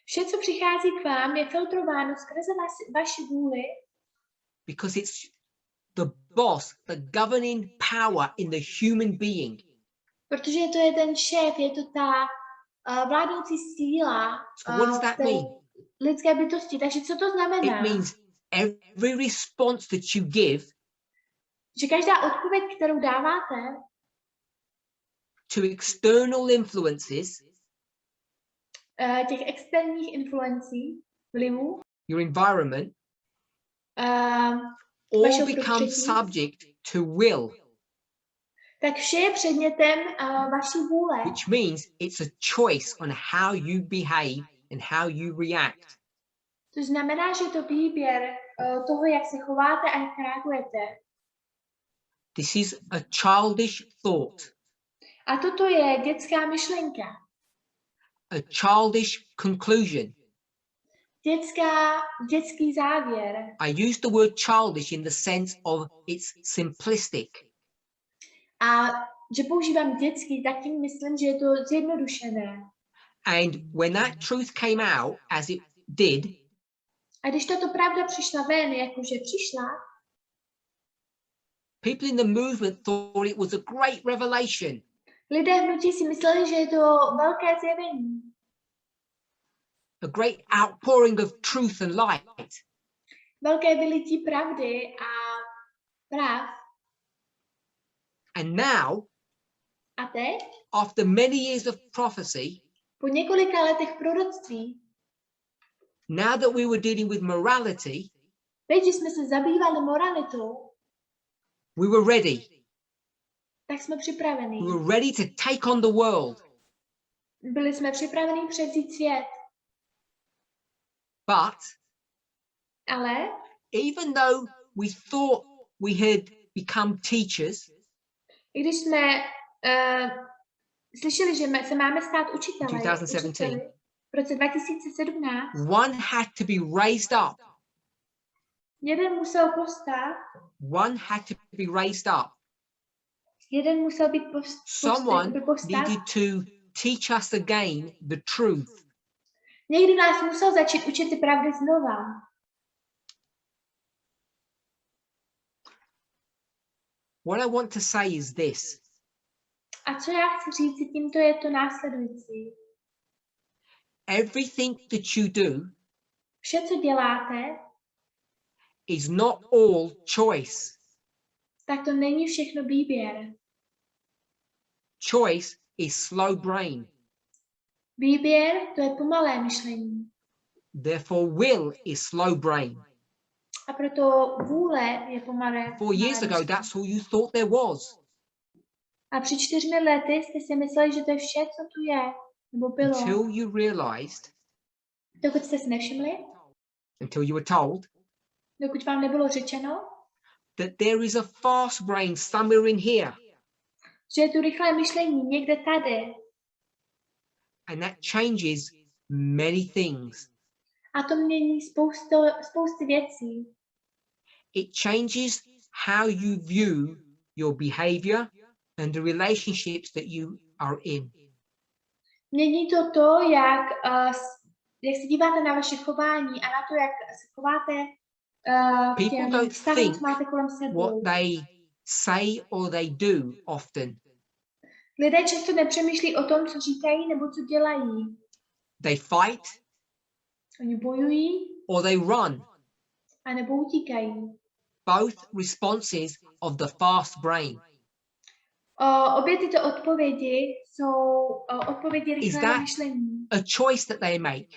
Vše, co přichází k vám, je filtrováno skrze vaši vůli, Because it's the boss, the governing power in the human being. protože to je ten šéf, je to ta vládnoucí síla So what does that mean? lidské bytosti. Takže co to znamená? It means every response that you give Že každá odpověď, kterou dáváte to external influences, těch externích influencí, vlivů, your environment, all vašeho become prostředí, subject to will, tak vše je předmětem vaší vůle. which means it's a choice on how you behave and how you react. To znamená, že to výběr toho, jak se chováte a jak reagujete. This is a childish thought, A toto je dětská myšlenka. a childish conclusion. Dětský závěr. I use the word childish in the sense of it's simplistic. A že používám dětský, tak tím myslím, že je to zjednodušené. And when that truth came out, as it did, A když tato pravda přišla ven, jakože přišla, people in the movement thought it was a great revelation. lidé v hnutí si mysleli, že je to velké zjevení. A great outpouring of truth and light. Velké vylití pravdy a práv. And now, A teď, after many years of prophecy, po několika letech proroctví, now that we were dealing with morality, teď, že jsme se zabývali moralitou, we were ready. tak jsme připraveni. We were ready to take on the world. Byli jsme připraveni převzít svět. But Ale even though we thought we had become teachers, i když jsme slyšeli, že se máme stát učiteli, 2017. v roce 2017, one had to be raised up. jeden musel povstat, One had to be raised up. jeden musel být Someone povstat. needed to teach us again the truth. Někdo nás musel začít učit ty pravdy znova. What I want to say is this. A co já chci říct tímto je to následující. Everything that you do Vše, co děláte, is not all choice. tak to není všechno výběr. Choice is slow brain. Výběr, to je pomalé myšlení. Therefore, will is slow brain. A proto vůle je pomalé. 4 years ago, that's all you thought there was. A před 4 lety jste si mysleli, že to je vše, co tu je, nebo bylo. Until you realized, Dokud jste si nevšimli, until you were told, dokud vám nebylo řečeno, that there is a fast brain somewhere in here. že je tu rychlé myšlení někde tady. And that changes many things. A to mění spousty věcí. It changes how you view your behavior and the relationships that you are in. Mění to, jak se díváte na vaše chování a na to, jak se chováte k těm vztahům, co máte kolem sebe. What they say or they do often. Lidé často nepřemýšlí o tom, co říkají nebo co dělají. They fight Oni bojují or they run. a nebo utíkají. Both responses of the fast brain. Obě tyto odpovědi jsou odpovědi rychlého myšlení. A choice that they make.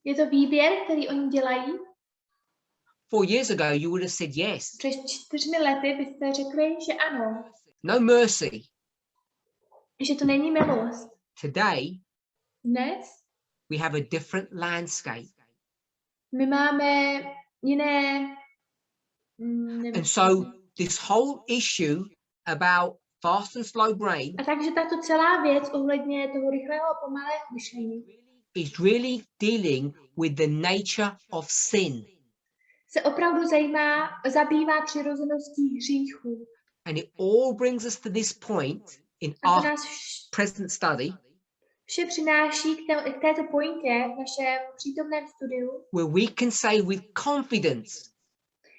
Je to výběr, který oni dělají? 4 years ago, you would have said yes. Před 4 lety byste řekli, že ano. No mercy. Že to není milost. Today, Dnes we have a different landscape. My máme jiné, And so this whole issue about fast and slow brain a takže tato celá věc ohledně toho rychlého a pomalého myšlení is really dealing with the nature of sin. se opravdu zabývá přirozeností hříchu. And it all brings us to this point in A to our nás present study vše přináší k této pointě v našem přítomném studiu, where we can say with confidence,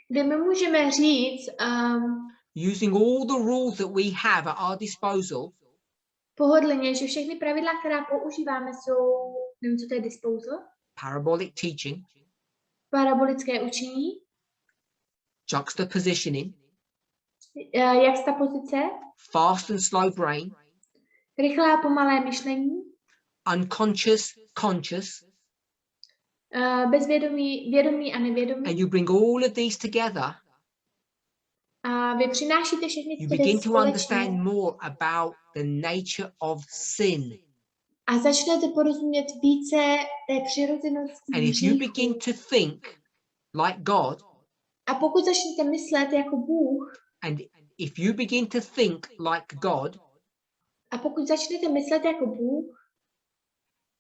kde my můžeme říct, using all the rules that we have at our disposal, pohodlně, že všechny pravidla, která používáme, jsou, nevím, co to je disposal, parabolic teaching, parabolické učení, juxtapositioning, juxtapozice, fast and slow brain, rychlé a pomalé myšlení, unconscious, conscious, bezvědomí, vědomí a nevědomí. and you bring all of these together, A vy přinášíte všechny you ty begin věci to společně understand more about the nature of sin. a začnete porozumět více té přirozenosti And if you begin hříchu. to think like God, A pokud začnete myslet jako Bůh, and if you begin to think like God, a pokud začnete myslet jako Bůh,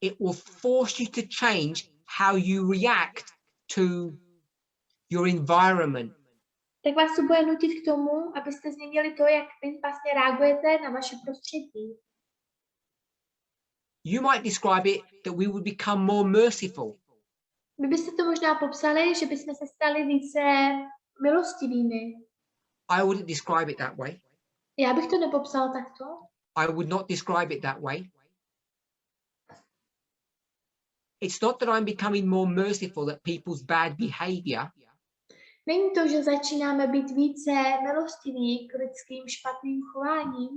it will force you to change how you react to your environment. tak vás to bude nutit k tomu, abyste změnili to, jak vy vlastně reagujete na vaše prostředí. You might describe it that we would become more merciful. Vy byste to možná popsali, že bychom se stali více milostivými. I wouldn't describe it that way. Já bych to nepopsal takto. I would not describe it that way. It's not that I'm becoming more merciful at people's bad behavior. Není to, že začínáme být více milostiví k lidským špatným chováním.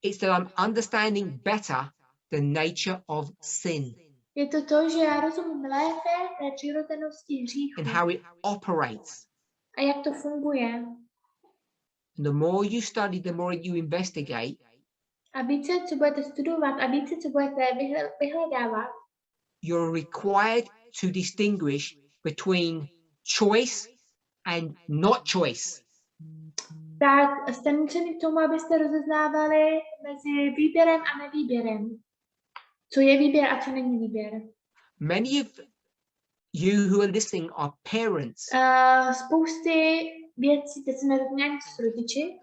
It's that I'm understanding better the nature of sin Je to, že já rozumím lépe té přirozenosti hříchu and how it operates. a jak to funguje. And the more you study, the more you investigate, A více, co budete studovat a více, co budete vyhledávat, you're required to distinguish between choice and not choice. tak jste nuceni k tomu, abyste rozeznávali mezi výběrem a nevýběrem. Co je výběr a co není výběr. Many of you who are listening are parents. Spousty věcí, teď jsme rozuměli, co jsou rodiči.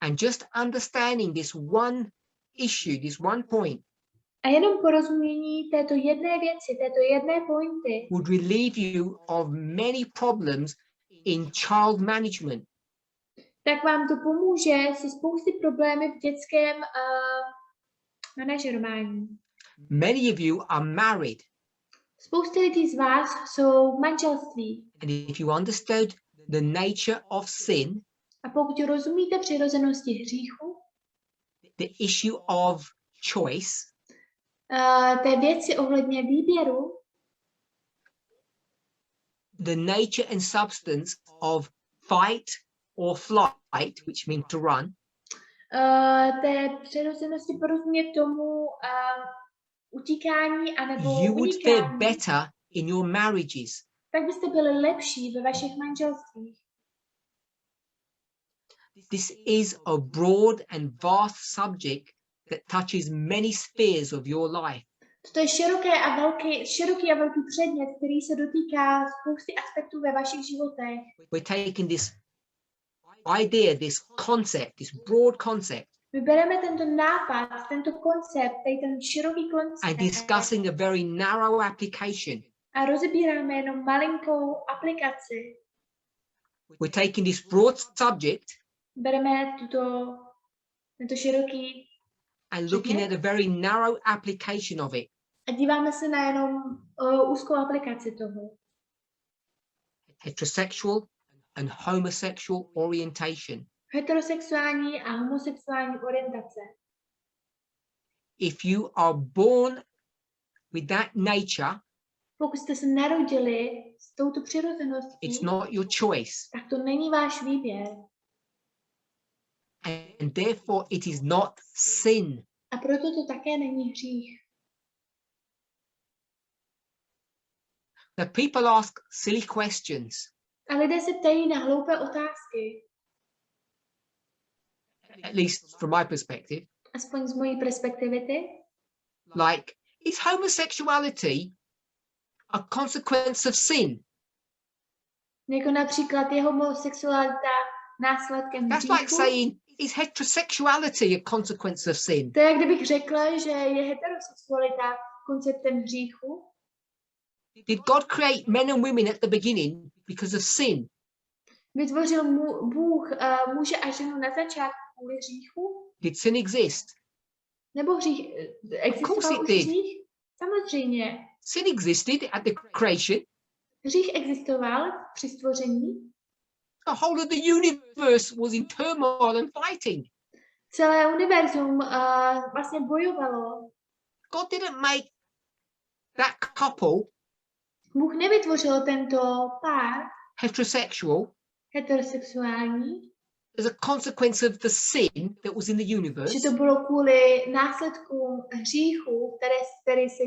And just understanding this one issue, this one point, A jenom porozumění této jedné věci, této jedné pointy, would relieve you of many problems in child management. tak vám to pomůže si spousty problémy v dětském manažerování. Many of you are married. Spousty lidí z vás jsou v manželství. And if you understood the nature of sin, A pokud rozumíte přirozenosti hříchu, the issue of choice, té věci ohledně výběru, the nature and substance of fight or flight, which means to run, té přirozenosti porozumět tomu utíkání anebo you would fare unikání, better in your marriages. tak byste byli lepší ve vašich manželstvích. This is a broad and vast subject that touches many spheres of your life. To je široký a velký předmět, který se dotýká spousty aspektů ve vašich životech. We're taking this idea, this concept, this broad concept, My bereme tento nápad, tento koncept, ten široký koncept and discussing a very narrow application. a rozebíráme jenom malinkou aplikaci. We're taking this broad subject Bereme tento široký and looking at a very narrow application of it. a díváme se na jenom úzkou aplikaci toho. Heterosexual and homosexual orientation. Heterosexuální a homosexuální orientace. If you are born with that nature, Pokud jste se narodili s touto přirozeností, it's not your choice. tak to není váš výběr. And therefore it is not sin. A proto to také není hřích. that people ask silly questions. A lidé se ptají na hloupé otázky. At least from my perspective. Aspoň z mojí perspektivy. Like, is homosexuality a consequence of sin? Jako například je homosexualita následkem That's hříchu. like saying, is heterosexuality a consequence of sin? To je, jak kdybych řekla, že je heterosexualita konceptem hříchu. Did God create men and women at the beginning because of sin? Vytvořil Bůh muže a ženu na začátku kvůli hříchu? Did sin exist? Nebo hřích existoval už hřích? Samozřejmě. Sin existed at the creation. Hřích existoval při stvoření. The whole of the universe was in turmoil and fighting. Celé univerzum vlastně bojovalo. God didn't make that couple Bůh nevytvořil tento pár heterosexuální as a consequence of the sin that was in the universe. Že to bylo kvůli následkům hříchu, který se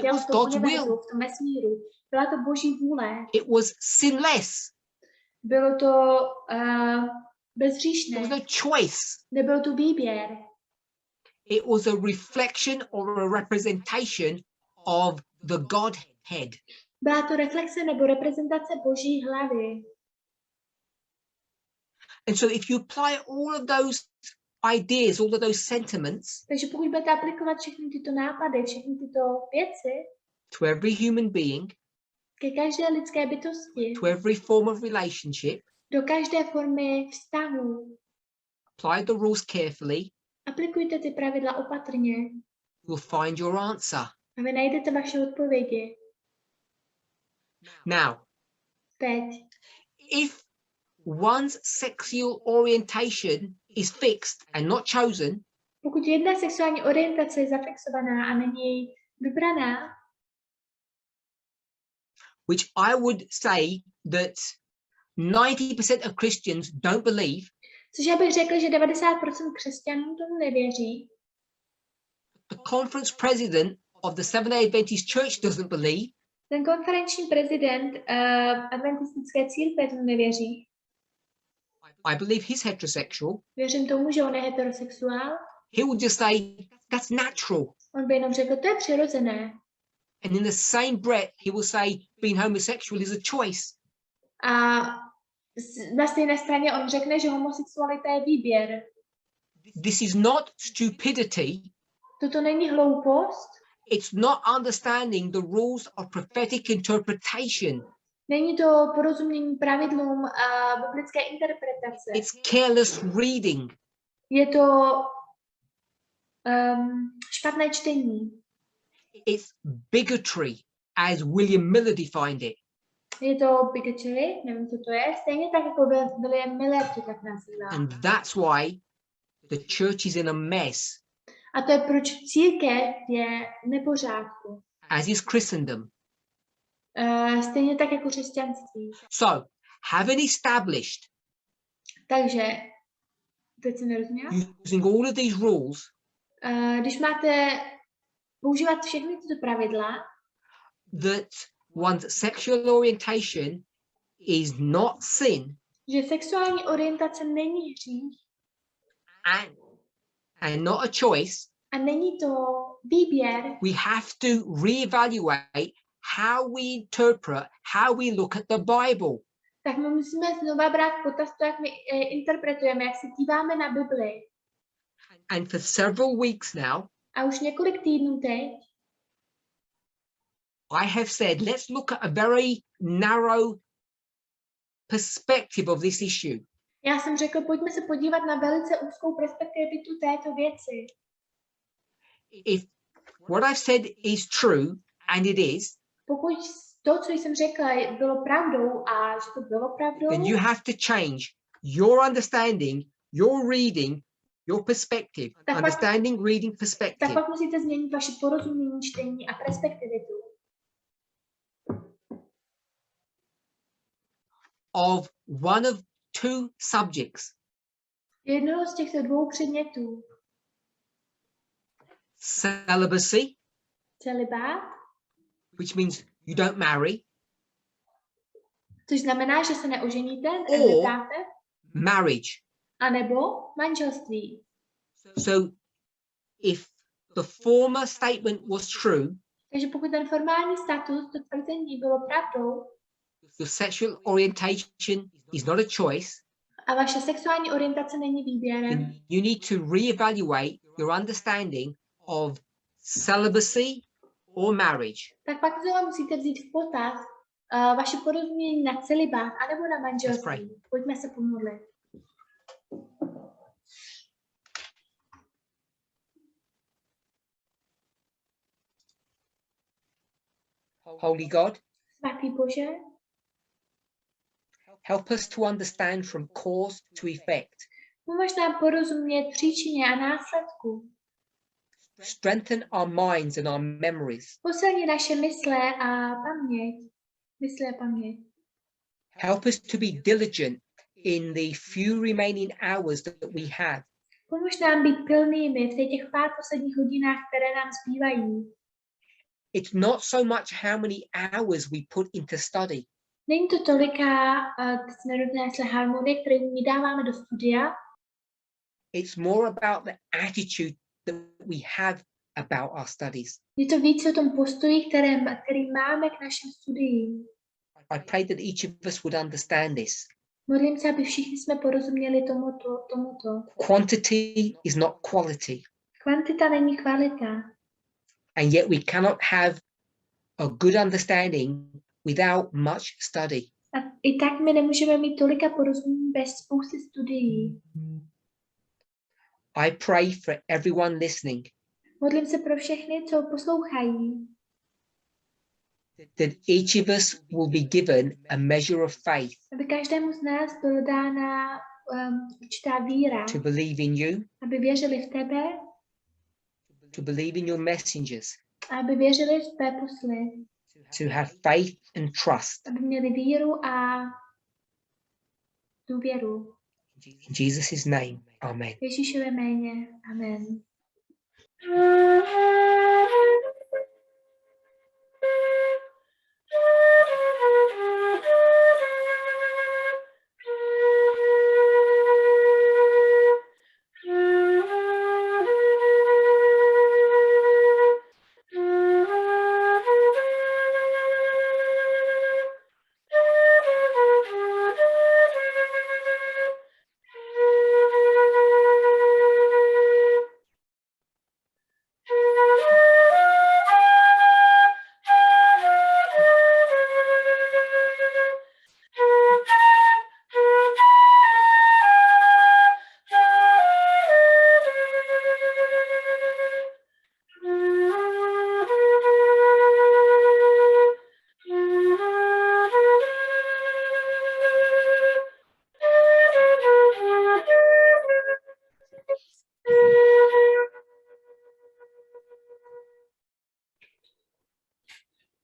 děl v tom univerzu, v tom vesmíru. Byla to Boží vůle. It was sinless. Bylo to bezhříšné. There was no choice. Nebyl tu výběr. It was a reflection or a representation of the Godhead. Byla to reflexe nebo reprezentace Boží hlavy. And so if you apply all of those ideas, all of those sentiments, takže pokud budete aplikovat všechny tyto nápady, všechny tyto věci, to every human being, ke každé lidské bytosti, to every form of relationship, do každé formy vztahu, apply the rules carefully, aplikujte ty pravidla opatrně, you'll find your answer. A vy najdete vaše odpovědi. Now, teď, if one's sexual orientation is fixed and not chosen, pokud jedna sexuální orientace je zafixovaná a není vybraná, which I would say that 90% of Christians don't believe, což já bych řekl, že 90% křesťanů tomu nevěří. The conference president of the Seventh-day Adventist Church doesn't believe. Ten konferenční prezident adventistické církve tomu nevěří. I believe he's heterosexual. Věřím tomu, že on je heterosexuál. He would just say, that's natural. On by jenom řekl, to je přirozené. And in the same breath, he will say, being homosexual is a choice. A na stejné straně on řekne, že homosexualita je výběr. This is not stupidity. Toto není hloupost. It's not understanding the rules of prophetic interpretation. Není to porozumění pravidlům biblické interpretace. It's careless reading. Je to špatné čtení. It's bigotry, as William Miller defined it. Je to bigotry, nevím, co to je, stejně tak, jako William Miller to tak nazývá. And that's why the church is in a mess. A to je, proč církev je v nepořádku. As is Christendom. Stejně tak jako křesťanství. So, having established, takže, teď jsem nerozuměla, using all of these rules, když máte používat všechny tyto pravidla, that one's sexual orientation is not sin, že sexuální orientace není hřích, and not a choice, a není to výběr, we have to reevaluate how we interpret, how we look at the Bible. Tak my musíme znova brát potaz to, jak my interpretujeme, jak se díváme na Bibli. And for several weeks now, a už několik týdnů teď, I have said, let's look at a very narrow perspective of this issue. Já jsem řekl, pojďme se podívat na velice úzkou perspektivitu této věci. If what I've said is true, and it is, pokud to, co jsem řekla, bylo pravdou a že to bylo pravdou, then you have to change your understanding, your reading, your perspective. Understanding, reading, perspective. Tak pak musíte změnit vaše porozumění, čtení a perspektivitu. Of one of two subjects. Jednoho z těchto dvou předmětů. Celibacy, Celibát, which means you don't marry. Což znamená, že se neoženíte, Or nevdáte, marriage. anebo manželství. So if the former statement was true, Takže pokud ten formální status, to tvrzení bylo pravdou, your sexual orientation is not a choice, a vaše sexuální orientace není výběrem, then you need to reevaluate your understanding of celibacy or marriage. tak pak znovu musíte vzít v potaz vaše porozumění na celibát anebo na manželství. Pojďme se pomodlit. Holy God, Svatý Bože, help us to understand from cause to effect. pomož nám porozumět příčině a následku. Strengthen our minds and our memories. Posilni naše mysle a paměť. Mysle a paměť. Help us to be diligent in the few remaining hours that we have. Pomož nám být pilnými v těch pár posledních hodinách, které nám zbývají. It's not so much how many hours we put into study. Není to toliká směrovné harmonie, které my dáváme do studia. It's more about the attitude that we have about our studies. Je to více o tom postoji, který máme k našim studiím. I pray that each of us would understand this. Modlím se, aby všichni jsme porozuměli tomuto. Quantity is not quality. Kvantita není kvalita. And yet we cannot have a good understanding without much study. A i tak my nemůžeme mít tolika porozumění bez spousty studií. I pray for everyone listening Modlím se pro všechny, co poslouchají, that each of us will be given a measure of faith aby každému z nás byla dána určitá víra, to believe in you, aby věřili v tebe, to believe in your messengers, aby věřili v tvé posly, to have faith and trust. aby měli víru a důvěru. In Jesus' name, amen. V Ježíšově jméně. Amen.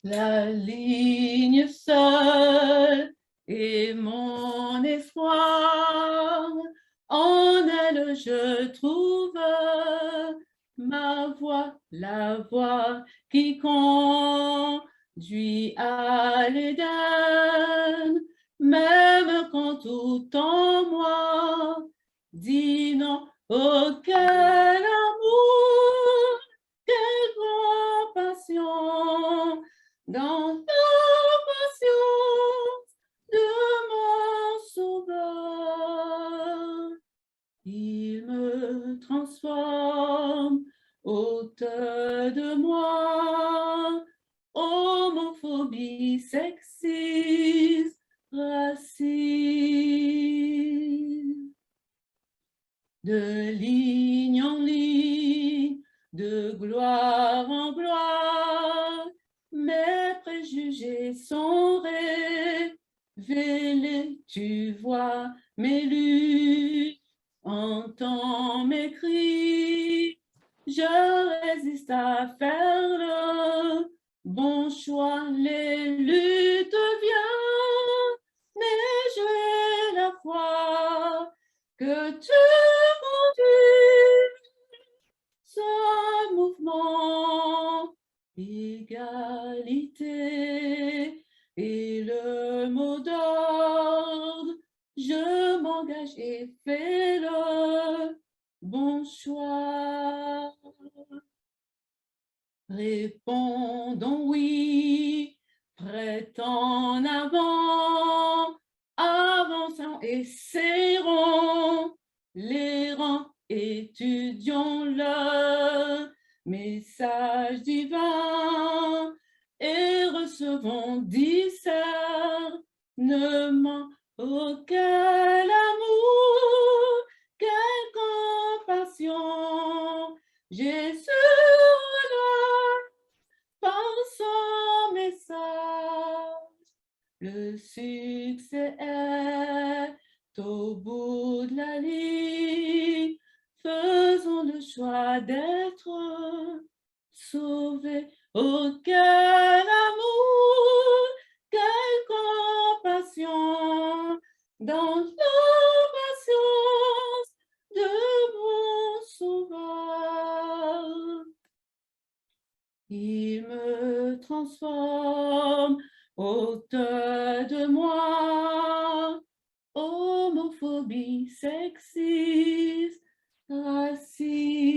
La ligne seule est mon espoir, en elle je trouve ma voie, la voie qui conduit à l'Éden, même quand tout en moi dit non. Oh, quel amour, quelle compassion dans la patience de mon Sauveur. Il me transforme ôte de moi homophobie, sexisme, racisme. De ligne en ligne, de gloire en gloire, mes préjugés sont révélés. Tu vois mes luttes, entends mes cris. Je résiste à faire le bon choix. Les luttes viennent, mais j'ai la foi que tu conduis ce mouvement. Égalité et le mot d'ordre. choix. Répondons oui, prêt en avant, avançons et serrons les rangs, étudions le message divin et recevons discernement. Oh, quel amour, quelle compassion, Jésus par son message. Le succès est au bout de la ligne. Faisons le choix d'être sauvés. Oh, quel amour, quelle compassion dans l'obéissance de mon Sauveur. Il me transforme, ôte de moi homophobie, sexisme, racisme.